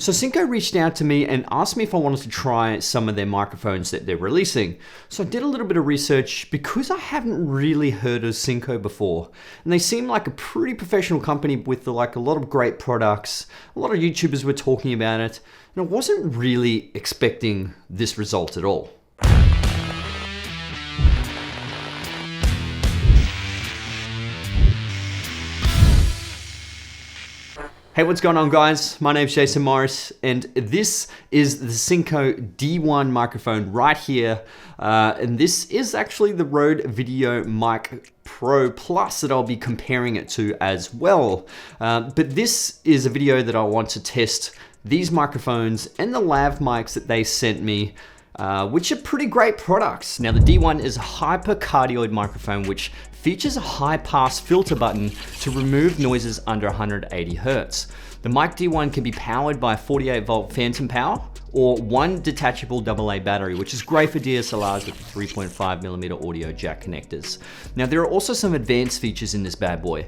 So Synco reached out to me and asked me if I wanted to try some of their microphones that they're releasing. So I did a little bit of research because I haven't really heard of Synco before. And they seem like a pretty professional company with like a lot of great products. A lot of YouTubers were talking about it. And I wasn't really expecting this result at all. Hey, what's going on guys? My name's Jason Morris and this is the Synco D1 microphone right here. And this is actually the Rode Video Mic Pro Plus that I'll be comparing it to as well. But this is a video that I want to test these microphones and the lav mics that they sent me, which are pretty great products. Now the D1 is a hypercardioid microphone which features a high pass filter button to remove noises under 180 Hertz. The Mic D1 can be powered by a 48 volt phantom power or one detachable AA battery, which is great for DSLRs with 3.5mm audio jack connectors. Now there are also some advanced features in this bad boy.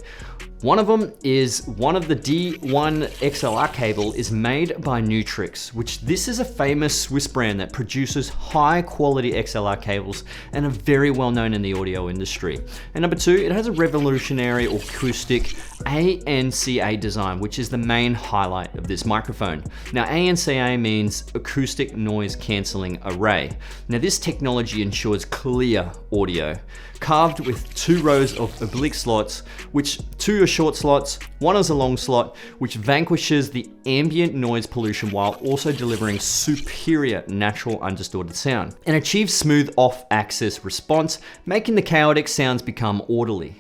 One of them is one of the D1 XLR cable is made by Nutrix, which this is a famous Swiss brand that produces high quality XLR cables and are very well known in the audio industry. And number two, it has a revolutionary acoustic ANCA design, which is the main highlight of this microphone. Now ANCA means acoustic noise cancelling array. Now this technology ensures clear audio, carved with 2 rows of oblique slots, which 2 are short slots, 1 is a long slot, which vanquishes the ambient noise pollution while also delivering superior natural undistorted sound, and achieves smooth off-axis response, making the chaotic sounds become orderly.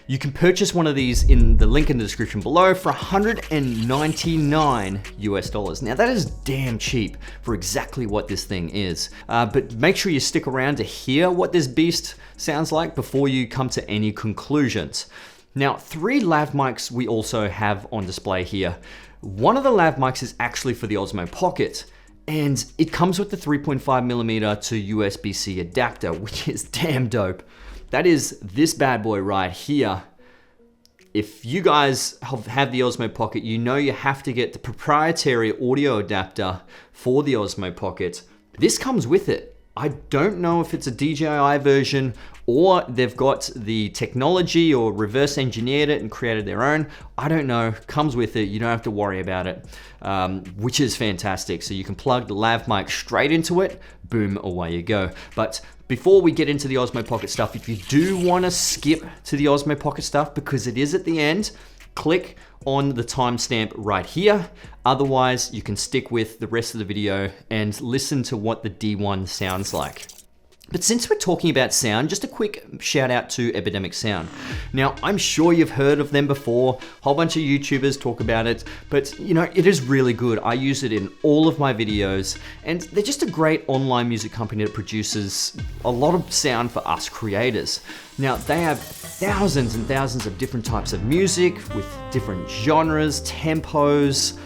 You can purchase one of these in the link in the description below for $199 US. Now that is damn cheap for exactly what this thing is. But make sure you stick around to hear what this beast sounds like before you come to any conclusions. Now 3 lav mics we also have on display here. One of the lav mics is actually for the Osmo Pocket, and it comes with the 3.5mm to USB-C adapter, which is damn dope. That is this bad boy right here. If you guys have the Osmo Pocket, you know you have to get the proprietary audio adapter for the Osmo Pocket. This comes with it. I don't know if it's a DJI version or they've got the technology or reverse engineered it and created their own. I don't know, comes with it. You don't have to worry about it, which is fantastic. So you can plug the lav mic straight into it, boom, away you go. But before we get into the Osmo Pocket stuff, if you do want to skip to the Osmo Pocket stuff because it is at the end, click on the timestamp right here. Otherwise, you can stick with the rest of the video and listen to what the D1 sounds like. But since we're talking about sound, just a quick shout out to Epidemic Sound. Now, I'm sure you've heard of them before. A whole bunch of YouTubers talk about it, but you know, it is really good. I use it in all of my videos, and they're just a great online music company that produces a lot of sound for us creators. Now, they have thousands and thousands of different types of music with different genres, tempos,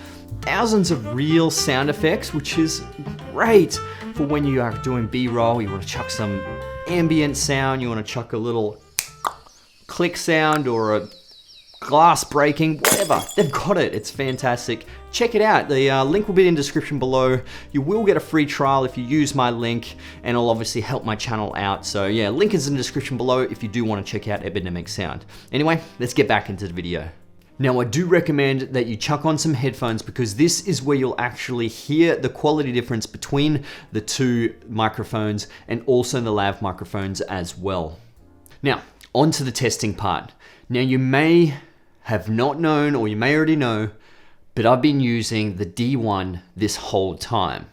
thousands of real sound effects, which is great for when you are doing B-roll. You want to chuck some ambient sound, you want to chuck a little click sound or a glass breaking, whatever. They've got it. It's fantastic. Check it out. The link will be in the description below. You will get a free trial if you use my link, and it'll obviously help my channel out. So yeah, link is in the description below if you do want to check out Epidemic Sound. Anyway, let's get back into the video. Now I do recommend that you chuck on some headphones because this is where you'll actually hear the quality difference between the 2 microphones and also the lav microphones as well. Now, on to the testing part. Now you may have not known, or you may already know, but I've been using the D1 this whole time.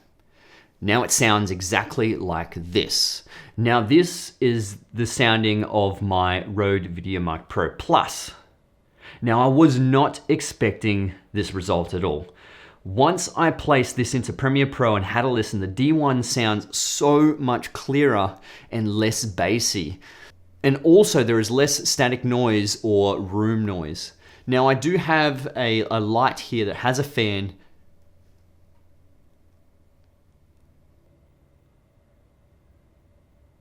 Now it sounds exactly like this. Now this is the sounding of my Rode Video Mic Pro Plus. Now I was not expecting this result at all. Once I placed this into Premiere Pro and had a listen, the D1 sounds so much clearer and less bassy. And also there is less static noise or room noise. Now I do have a light here that has a fan.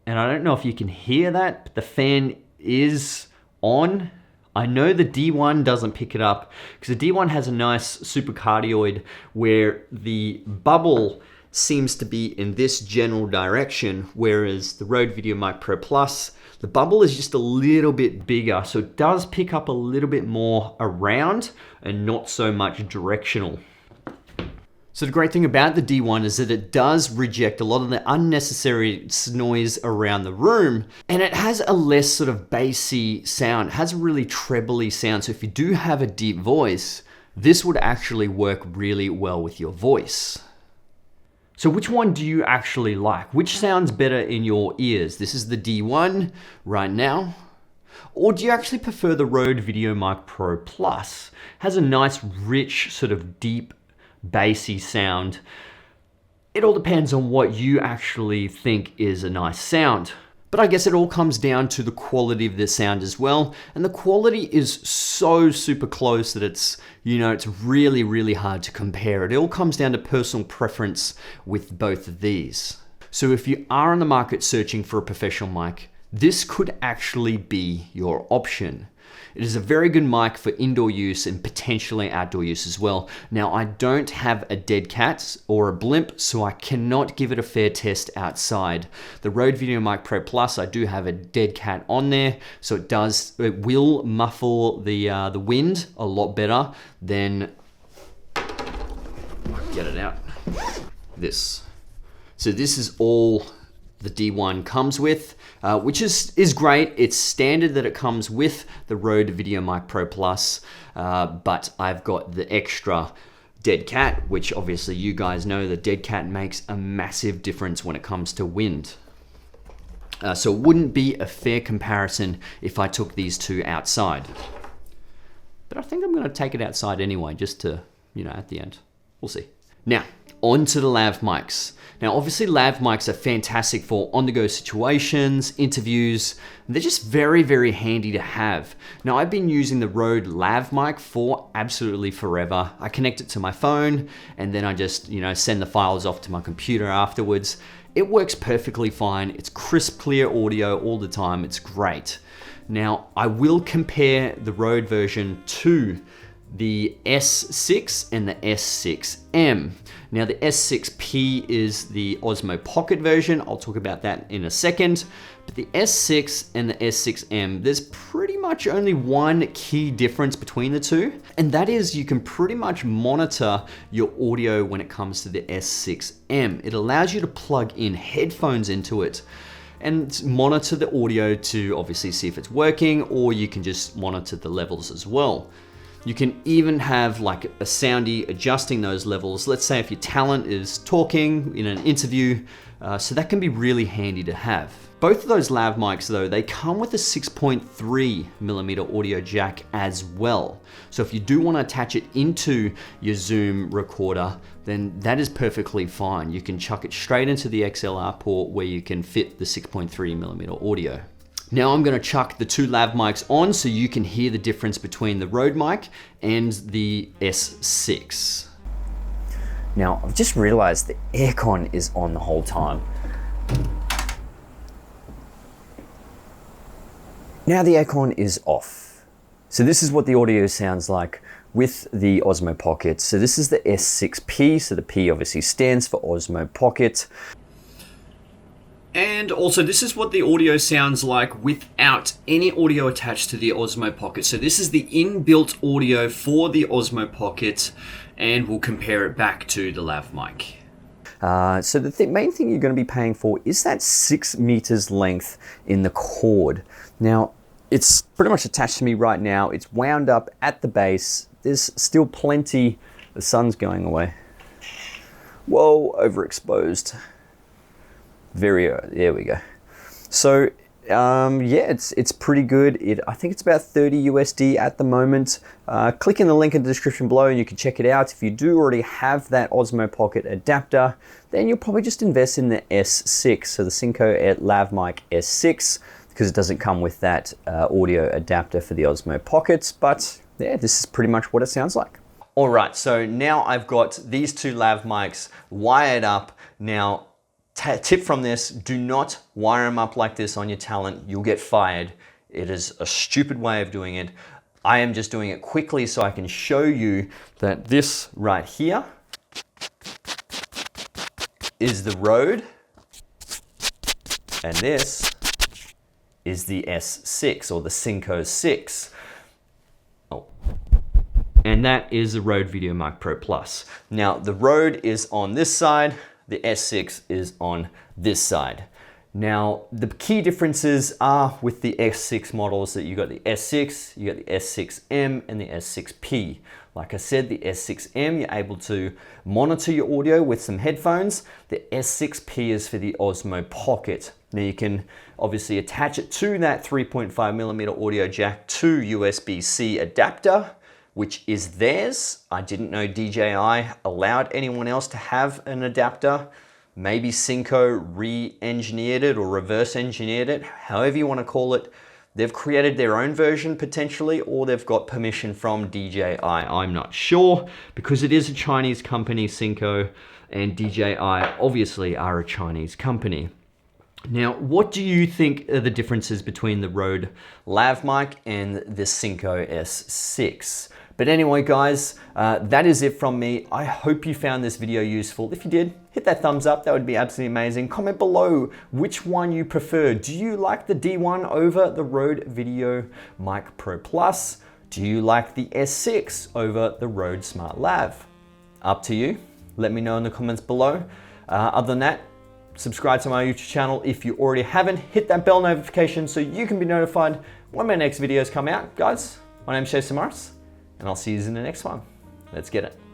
And I don't know if you can hear that, but the fan is on. I know the D1 doesn't pick it up because the D1 has a nice supercardioid where the bubble seems to be in this general direction, whereas the Rode VideoMic Pro Plus, the bubble is just a little bit bigger, so it does pick up a little bit more around and not so much directional. So the great thing about the D1 is that it does reject a lot of the unnecessary noise around the room, and it has a less sort of bassy sound. It has a really trebly sound, so if you do have a deep voice, this would actually work really well with your voice. So which one do you actually like? Which sounds better in your ears? This is the D1 right now. Or do you actually prefer the Rode VideoMic Pro Plus? It has a nice, rich, sort of deep, bassy sound. It all depends on what you actually think is a nice sound. But I guess it all comes down to the quality of the sound as well. And the quality is so super close that it's, it's really, really hard to compare. It all comes down to personal preference with both of these. So if you are on the market searching for a professional mic, this could actually be your option. It is a very good mic for indoor use and potentially outdoor use as well. Now, I don't have a dead cat or a blimp, so I cannot give it a fair test outside. The Rode VideoMic Pro Plus, I do have a dead cat on there, so it will muffle the wind a lot better than, get it out, this. So this is all the D1 comes with, which is great. It's standard that it comes with the Rode VideoMic Pro Plus, but I've got the extra dead cat, which obviously you guys know the dead cat makes a massive difference when it comes to wind. So it wouldn't be a fair comparison if I took these two outside. But I think I'm gonna take it outside anyway, just to, at the end. We'll see. Now, on to the lav mics. Now, obviously lav mics are fantastic for on-the-go situations, interviews. They're just very, very handy to have. Now, I've been using the Rode lav mic for absolutely forever. I connect it to my phone and then I just, send the files off to my computer afterwards. It works perfectly fine. It's crisp, clear audio all the time. It's great. Now, I will compare the Rode version to the S6 and the S6M. Now the S6P is the Osmo Pocket version. I'll talk about that in a second. But the S6 and the S6M, there's pretty much only one key difference between the two, and that is you can pretty much monitor your audio when it comes to the S6M. It allows you to plug in headphones into it and monitor the audio to obviously see if it's working, or you can just monitor the levels as well. You can even have like a soundy adjusting those levels. Let's say if your talent is talking in an interview, so that can be really handy to have. Both of those lav mics though, they come with a 6.3mm audio jack as well. So if you do want to attach it into your Zoom recorder, then that is perfectly fine. You can chuck it straight into the XLR port where you can fit the 6.3mm audio. Now I'm gonna chuck the two lav mics on so you can hear the difference between the Rode mic and the S6. Now, I've just realized the aircon is on the whole time. Now the aircon is off. So this is what the audio sounds like with the Osmo Pocket. So this is the S6P, so the P obviously stands for Osmo Pocket. And also this is what the audio sounds like without any audio attached to the Osmo Pocket. So this is the inbuilt audio for the Osmo Pocket, and we'll compare it back to the lav mic. So the main thing you're going to be paying for is that 6 meters length in the cord. Now, it's pretty much attached to me right now. It's wound up at the base. There's still plenty. The sun's going away. Whoa, overexposed. There we go. So yeah, it's pretty good. I think it's about 30 USD at the moment. Click in the link in the description below and you can check it out. If you do already have that Osmo Pocket adapter, then you'll probably just invest in the S6, so the Synco Lav Mic S6, because it doesn't come with that audio adapter for the Osmo Pockets. But yeah, this is pretty much what it sounds like. All right, so now I've got these two lav mics wired up. Now, tip from this, do not wire them up like this on your talent. You'll get fired. It is a stupid way of doing it. I am just doing it quickly so I can show you that this right here is the Rode, and this is the S6 or the Synco 6. And that is the Rode VideoMic Pro Plus. Now the Rode is on this side, the S6 is on this side. Now the key differences are with the S6 models that you got the S6, you got the S6M and the S6P. Like I said, the S6M, you're able to monitor your audio with some headphones. The S6P is for the Osmo Pocket. Now you can obviously attach it to that 3.5mm audio jack to USB-C adapter, which is theirs. I didn't know DJI allowed anyone else to have an adapter. Maybe Synco re-engineered it or reverse engineered it, however you want to call it. They've created their own version potentially, or they've got permission from DJI. I'm not sure, because it is a Chinese company, Synco, and DJI obviously are a Chinese company. Now, what do you think are the differences between the Rode Lav mic and the Synco S6? But anyway, guys, that is it from me. I hope you found this video useful. If you did, hit that thumbs up. That would be absolutely amazing. Comment below which one you prefer. Do you like the D1 over the Rode VideoMic Pro Plus? Do you like the S6 over the Rode Smart Lav? Up to you. Let me know in the comments below. Other than that, subscribe to my YouTube channel if you already haven't. Hit that bell notification so you can be notified when my next videos come out. Guys, my name's Jason Morris, and I'll see you in the next one. Let's get it.